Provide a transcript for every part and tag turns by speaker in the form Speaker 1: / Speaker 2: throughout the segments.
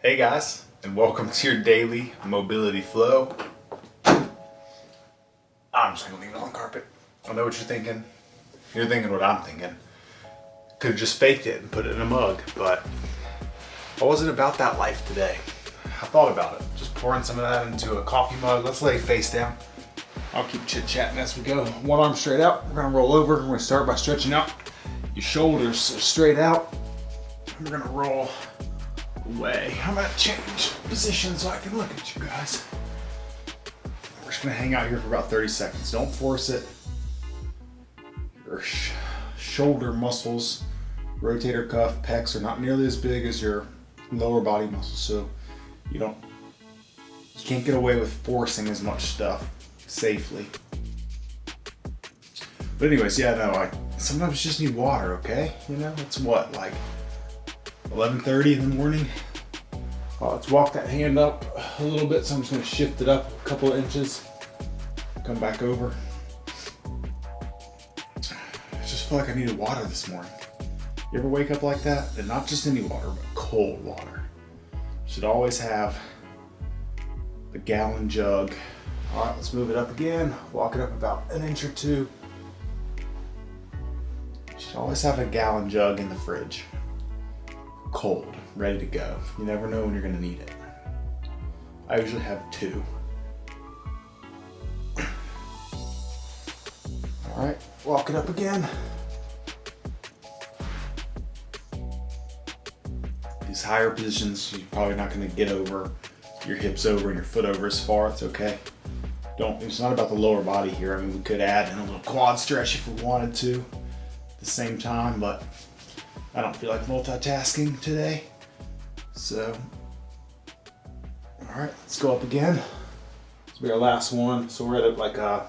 Speaker 1: Hey guys, and welcome to your daily mobility flow. I'm just gonna leave it on the carpet. I know what you're thinking. You're thinking what I'm thinking. Could have just faked it and put it in a mug, but I wasn't about that life today. I thought about it, just pouring some of that into a coffee mug. Let's lay face down. I'll keep chit-chatting as we go. One arm straight out. We're gonna roll over. We're gonna start by stretching out your shoulders straight out. We're gonna roll away. I'm gonna change position so I can look at you guys. We're just gonna hang out here for about 30 seconds. Don't force it. Your shoulder muscles, rotator cuff, pecs are not nearly as big as your lower body muscles, so you can't get away with forcing as much stuff safely. But anyways, yeah, no, I sometimes just need water, okay? You know, it's what, like 11:30 in the morning. Let's walk that hand up a little bit. So I'm just gonna shift it up a couple of inches. Come back over. I just feel like I needed water this morning. You ever wake up like that? And not just any water, but cold water. Should always have the gallon jug. All right, let's move it up again. Walk it up about an inch or two. Should always have a gallon jug in the fridge. Cold, ready to go. You never know when you're gonna need it. I usually have two. All right, walk it up again. These higher positions, you're probably not gonna get over your hips over and your foot over as far. It's okay. It's not about the lower body here. I mean, we could add in a little quad stretch if we wanted to at the same time, but I don't feel like multitasking today. So, all right, let's go up again. This will be our last one. So we're at like a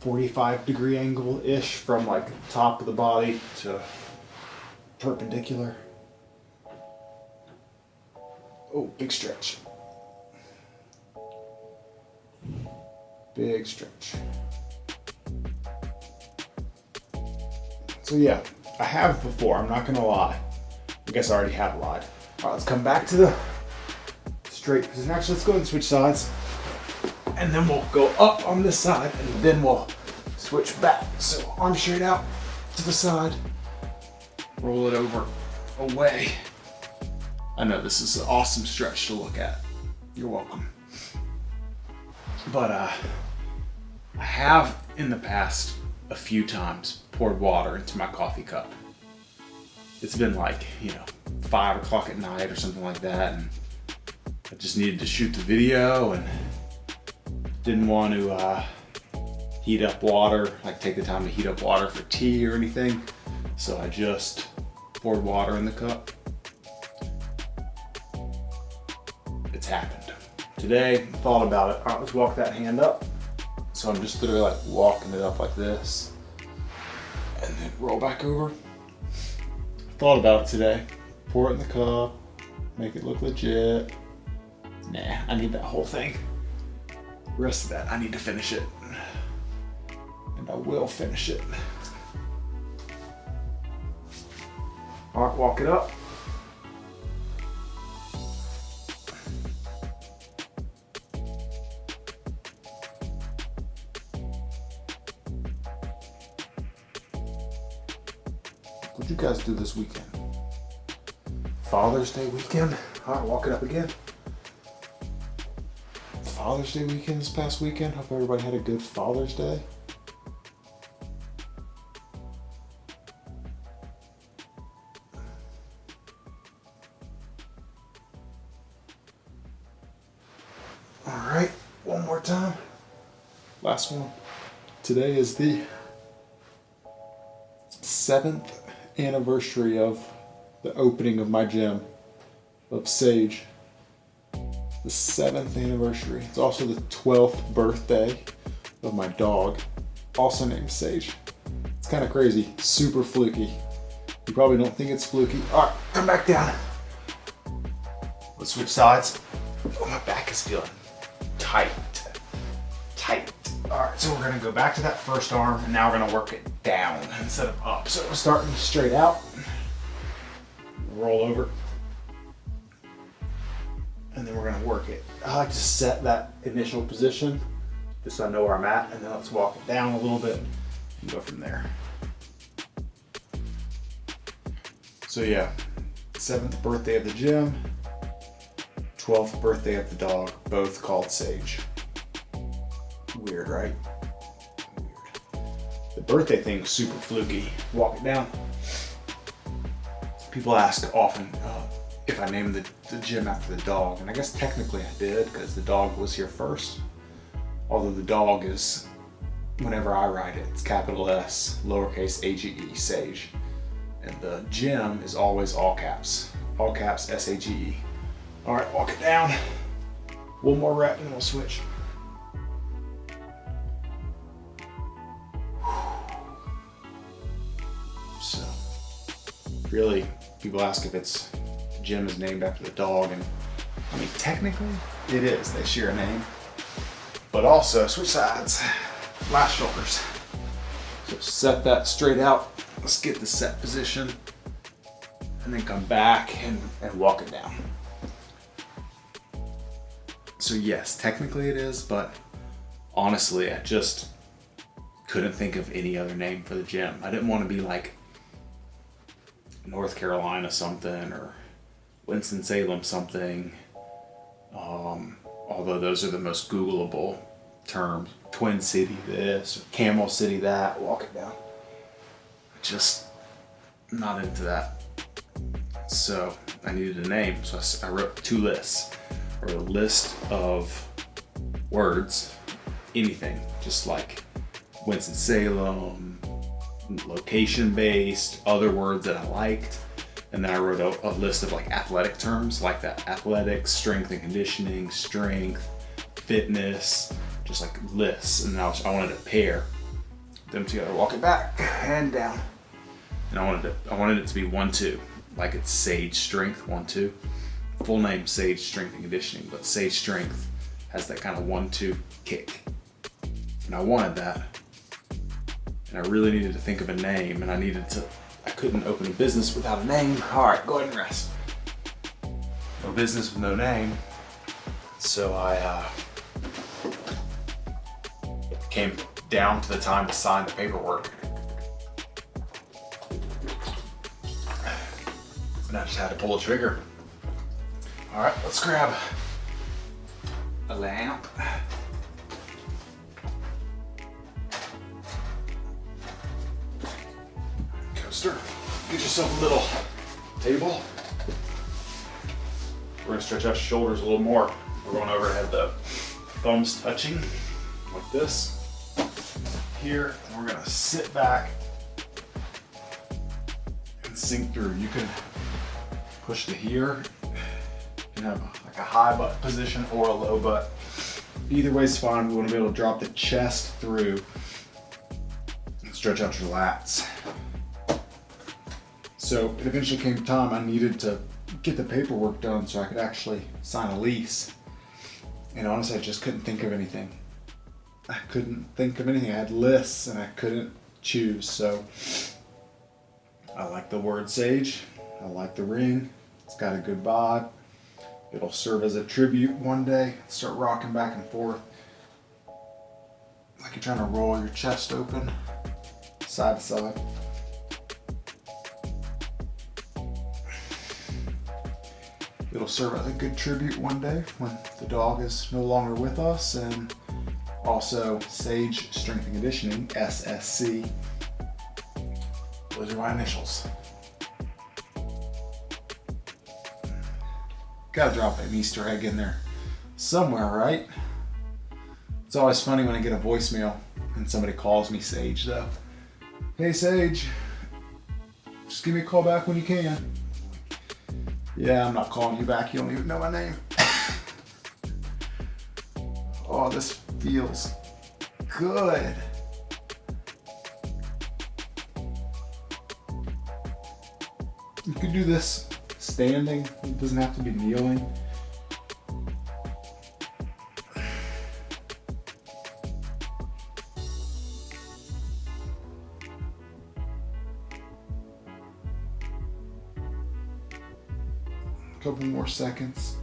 Speaker 1: 45-degree angle-ish from like the top of the body to perpendicular. Oh, big stretch. Big stretch. So yeah, I have before, I'm not gonna lie. I guess I already have lied. All right, let's come back to the straight position. Actually, let's go and switch sides. And then we'll go up on this side and then we'll switch back. So arm straight out to the side. Roll it over, away. I know this is an awesome stretch to look at. You're welcome. But I have in the past a few times poured water into my coffee cup. It's been like, 5 o'clock at night or something like that, and I just needed to shoot the video and didn't want to heat up water, like take the time to heat up water for tea or anything. So I just poured water in the cup. It's happened. Today, I thought about it. All right, let's walk that hand up. So I'm just literally like walking it up like this and then roll back over. Thought about it today. Pour it in the cup, make it look legit. Nah, I need that whole thing. The rest of that, I need to finish it. And I will finish it. All right, walk it up. What'd you guys do this weekend? Father's Day weekend? All right, walk it up again. Father's Day weekend this past weekend. Hope everybody had a good Father's Day. All right, one more time. Last one. Today is the 7th anniversary of the opening of my gym of Sage. The 7th anniversary. It's also the 12th birthday of my dog, also named Sage. It's kind of crazy, super fluky. You probably don't think it's fluky. All right, come back down. Let's switch sides. Oh, my back is feeling tight. All right, so we're gonna go back to that first arm, and now we're gonna work it down instead of up. So we're starting straight out, roll over, and then we're gonna work it. I like to set that initial position just so I know where I'm at, and then let's walk it down a little bit and go from there. So yeah, 7th birthday of the gym, 12th birthday of the dog, both called Sage. Weird, right? Weird. The birthday thing's super fluky. Walk it down. People ask often if I named the gym after the dog, and I guess technically I did because the dog was here first. Although the dog is, whenever I write it, it's capital S, lowercase AGE, Sage. And the gym is always all caps SAGE. All right, walk it down. One more rep and then we'll switch. So, really, people ask if the gym is named after the dog, and I mean, technically it is. They share a name. But also, switch sides, last shoulders. So set that straight out. Let's get the set position and then come back and walk it down. So yes, technically it is, but honestly, I just couldn't think of any other name for the gym. I didn't want to be like North Carolina something or Winston-Salem something. Although those are the most Googleable terms. Twin City this, or Camel City that, walk it down. Just not into that. So I needed a name, so I wrote 2 lists. I wrote a list of words, anything, just like Winston-Salem, location-based, other words that I liked. And then I wrote a list of like athletic terms, like that: athletics, strength and conditioning, strength, fitness, just like lists. And now I wanted to pair them together. Walk it back and down. And I wanted it to be 1-2, like it's Sage Strength 1-2. Full name Sage Strength and Conditioning, but Sage Strength has that kind of 1-2 kick. And I wanted that. And I really needed to think of a name, and I couldn't open a business without a name. All right, go ahead and rest. No business with no name. So I came down to the time to sign the paperwork. And I just had to pull the trigger. All right, let's grab a lamp. Coaster. Get yourself a little table. We're gonna stretch out your shoulders a little more. We're going overhead, the thumbs touching like this here, and we're gonna sit back and sink through. You can push to here and have like a high butt position or a low butt. Either way is fine. We want to be able to drop the chest through and stretch out your lats. So it eventually came time I needed to get the paperwork done so I could actually sign a lease. And honestly, I just couldn't think of anything. I couldn't think of anything. I had lists and I couldn't choose. So I like the word Sage. I like the ring. It's got a good vibe. It'll serve as a tribute one day. Start rocking back and forth. Like you're trying to roll your chest open, side to side. It'll serve as a good tribute one day when the dog is no longer with us. And also Sage Strength and Conditioning, SSC. Those are my initials. Gotta drop an Easter egg in there somewhere, right? It's always funny when I get a voicemail and somebody calls me Sage though. Hey Sage, just give me a call back when you can. Yeah, I'm not calling you back. You don't even know my name. Oh, this feels good. You could do this standing. It doesn't have to be kneeling. Couple more seconds.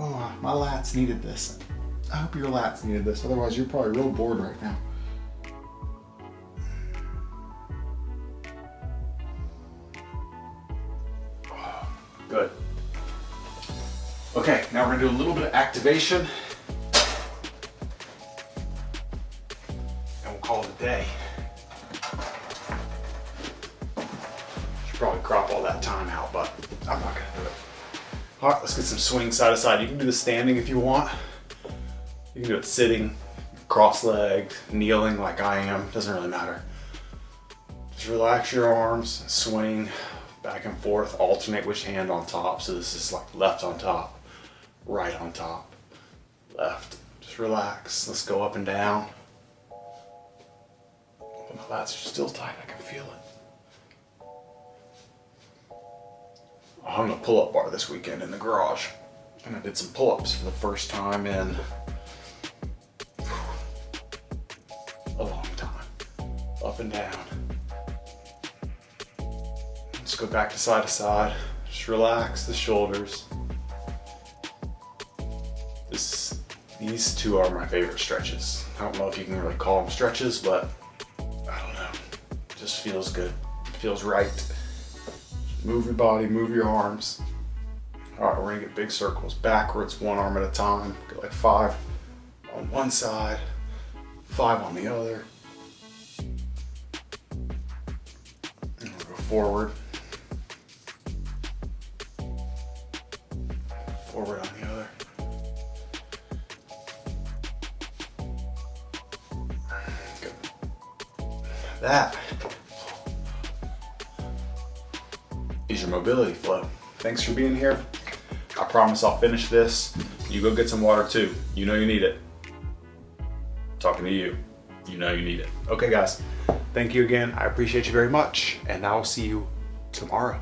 Speaker 1: Oh, my lats needed this. I hope your lats needed this. Otherwise, you're probably real bored right now. Good. Okay, now we're gonna do a little bit of activation. And we'll call it a day. Should probably crop all that time out, but I'm not gonna do it. All right, let's get some swing side to side. You can do the standing if you want. You can do it sitting, cross-legged, kneeling like I am, doesn't really matter. Just relax your arms, swing back and forth, alternate which hand on top. So this is like left on top, right on top, left. Just relax, let's go up and down. My lats are still tight, I can feel it. I hung a pull-up bar this weekend in the garage, and I did some pull-ups for the first time in a long time. Up and down. Let's go back to side. Just relax the shoulders. These two are my favorite stretches. I don't know if you can really call them stretches, but I don't know. It just feels good. It feels right. Move your body, move your arms. All right, we're gonna get big circles backwards, one arm at a time. Go like 5 on one side, 5 on the other. And we'll go forward. Forward on the other. Good. That is your mobility flow. Thanks for being here. I promise I'll finish this. You go get some water too. You know you need it. Talking to you. You know you need it. Okay guys, thank you again. I appreciate you very much, and I will see you tomorrow.